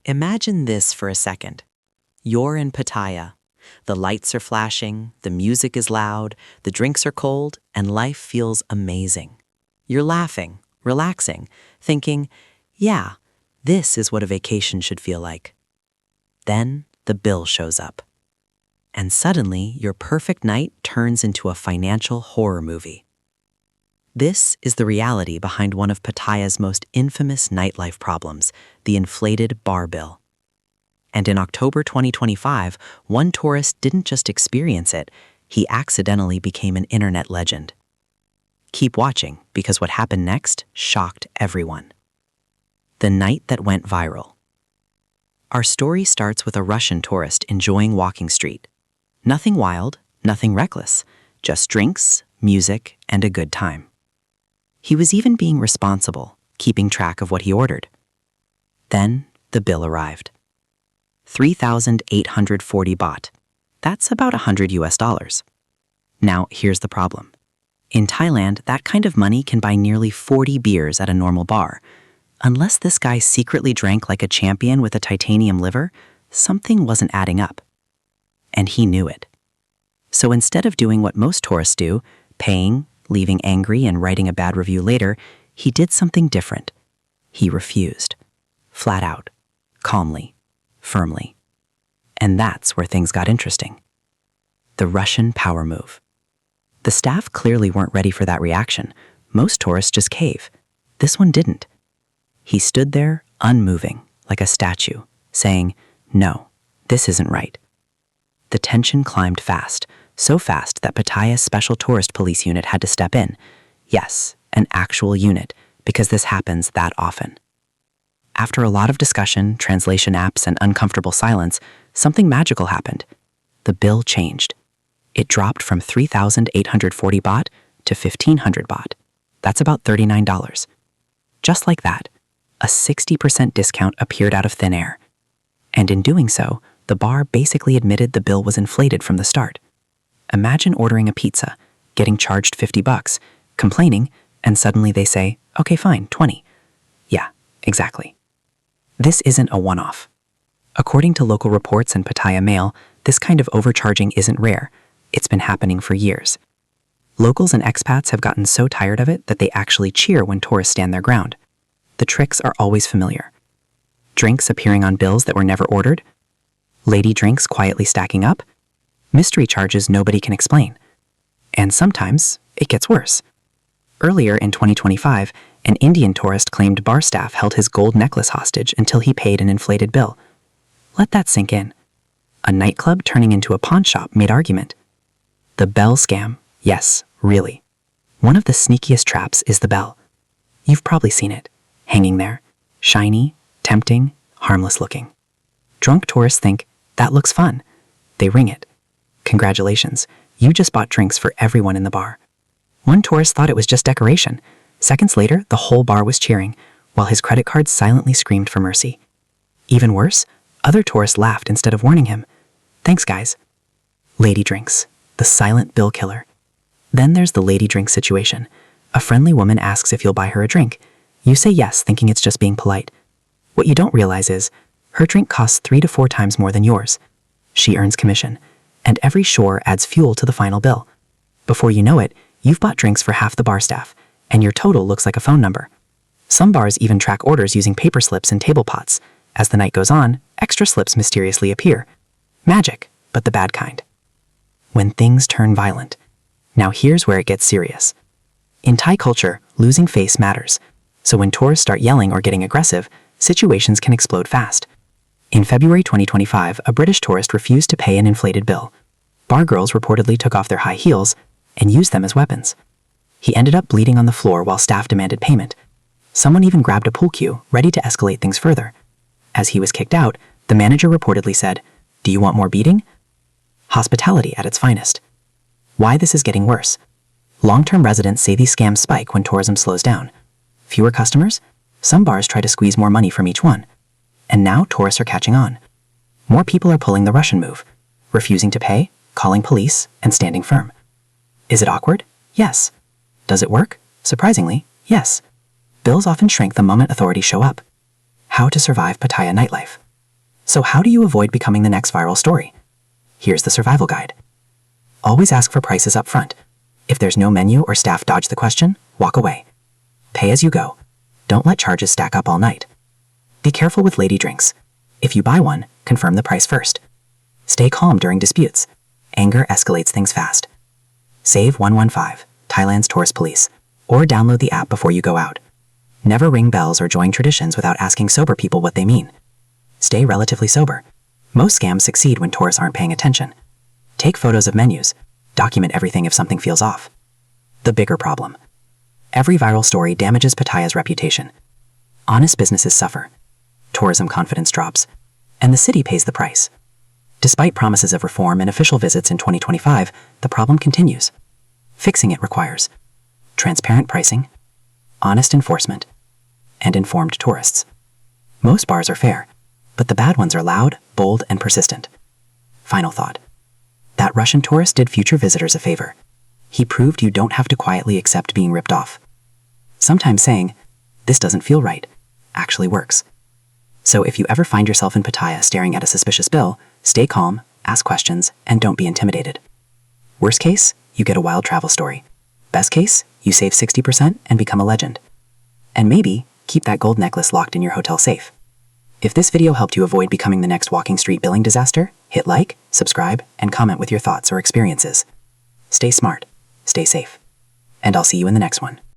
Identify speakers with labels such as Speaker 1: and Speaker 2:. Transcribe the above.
Speaker 1: Imagine this for a second. You're in Pattaya. The lights are flashing, the music is loud, the drinks are cold, and life feels amazing. You're laughing, relaxing, thinking, yeah, this is what a vacation should feel like. Then the bill shows up. And suddenly, your perfect night turns into a financial horror movie. This is the reality behind one of Pattaya's most infamous nightlife problems, the inflated bar bill. And in October 2025, one tourist didn't just experience it, he accidentally became an internet legend. Keep watching, because what happened next shocked everyone. The night that went viral. Our story starts with a Russian tourist enjoying walking street. Nothing wild, nothing reckless, just drinks, music, and a good time. He was even being responsible, keeping track of what he ordered. Then the bill arrived. 3,840 baht. That's about $100. Now, here's the problem. In Thailand, that kind of money can buy nearly 40 beers at a normal bar. Unless this guy secretly drank like a champion with a titanium liver, something wasn't adding up. And he knew it. So instead of doing what most tourists do, paying, leaving angry, and writing a bad review later, he did something different. He refused. Flat out. Calmly. Firmly. And that's where things got interesting. The Russian power move. The staff clearly weren't ready for that reaction. Most tourists just cave. This one didn't. He stood there, unmoving, like a statue, saying, "No, this isn't right." The tension climbed fast, so fast that Pattaya's Special Tourist Police Unit had to step in. Yes, an actual unit, because this happens that often. After a lot of discussion, translation apps, and uncomfortable silence, something magical happened. The bill changed. It dropped from 3,840 baht to 1,500 baht. That's about $39. Just like that, a 60% discount appeared out of thin air. And in doing so, the bar basically admitted the bill was inflated from the start. Imagine ordering a pizza, getting charged $50, complaining, and suddenly they say, okay, fine, 20. Yeah, exactly. This isn't a one-off. According to local reports and Pattaya Mail, this kind of overcharging isn't rare. It's been happening for years. Locals and expats have gotten so tired of it that they actually cheer when tourists stand their ground. The tricks are always familiar. Drinks appearing on bills that were never ordered, lady drinks quietly stacking up, mystery charges nobody can explain. And sometimes, it gets worse. Earlier in 2025, an Indian tourist claimed bar staff held his gold necklace hostage until he paid an inflated bill. Let that sink in. A nightclub turning into a pawn shop made argument. The bell scam, yes, really. One of the sneakiest traps is the bell. You've probably seen it, hanging there, shiny, tempting, harmless looking. Drunk tourists think, that looks fun. They ring it. Congratulations, you just bought drinks for everyone in the bar. One tourist thought it was just decoration. Seconds later, the whole bar was cheering, while his credit card silently screamed for mercy. Even worse, other tourists laughed instead of warning him. Thanks, guys. Lady drinks, the silent bill killer. Then there's the lady drink situation. A friendly woman asks if you'll buy her a drink. You say yes, thinking it's just being polite. What you don't realize is, her drink costs 3 to 4 times more than yours. She earns commission, and every shore adds fuel to the final bill. Before you know it, you've bought drinks for half the bar staff, and your total looks like a phone number. Some bars even track orders using paper slips and table pots. As the night goes on, extra slips mysteriously appear. Magic, but the bad kind. When things turn violent. Now here's where it gets serious. In Thai culture, losing face matters. So when tourists start yelling or getting aggressive, situations can explode fast. In February 2025, a British tourist refused to pay an inflated bill. Bar girls reportedly took off their high heels and used them as weapons. He ended up bleeding on the floor while staff demanded payment. Someone even grabbed a pool cue, ready to escalate things further. As he was kicked out, the manager reportedly said, "Do you want more beating?" Hospitality at its finest. Why this is getting worse. Long-term residents say these scams spike when tourism slows down. Fewer customers? Some bars try to squeeze more money from each one. And now tourists are catching on. More people are pulling the Russian move, refusing to pay, calling police, and standing firm. Is it awkward? Yes. Does it work? Surprisingly, yes. Bills often shrink the moment authorities show up. How to survive Pattaya nightlife. So how do you avoid becoming the next viral story? Here's the survival guide. Always ask for prices up front. If there's no menu or staff dodge the question, walk away. Pay as you go. Don't let charges stack up all night. Be careful with lady drinks. If you buy one, confirm the price first. Stay calm during disputes. Anger escalates things fast. Save 115, Thailand's tourist police, or download the app before you go out. Never ring bells or join traditions without asking sober people what they mean. Stay relatively sober. Most scams succeed when tourists aren't paying attention. Take photos of menus. Document everything if something feels off. The bigger problem. Every viral story damages Pattaya's reputation. Honest businesses suffer. Tourism confidence drops. And the city pays the price. Despite promises of reform and official visits in 2025, the problem continues. Fixing it requires transparent pricing, honest enforcement, and informed tourists. Most bars are fair, but the bad ones are loud, bold, and persistent. Final thought. That Russian tourist did future visitors a favor. He proved you don't have to quietly accept being ripped off. Sometimes saying, "This doesn't feel right," actually works. So if you ever find yourself in Pattaya staring at a suspicious bill, stay calm, ask questions, and don't be intimidated. Worst case, you get a wild travel story. Best case, you save 60% and become a legend. And maybe, keep that gold necklace locked in your hotel safe. If this video helped you avoid becoming the next walking street billing disaster, hit like, subscribe, and comment with your thoughts or experiences. Stay smart, stay safe, and I'll see you in the next one.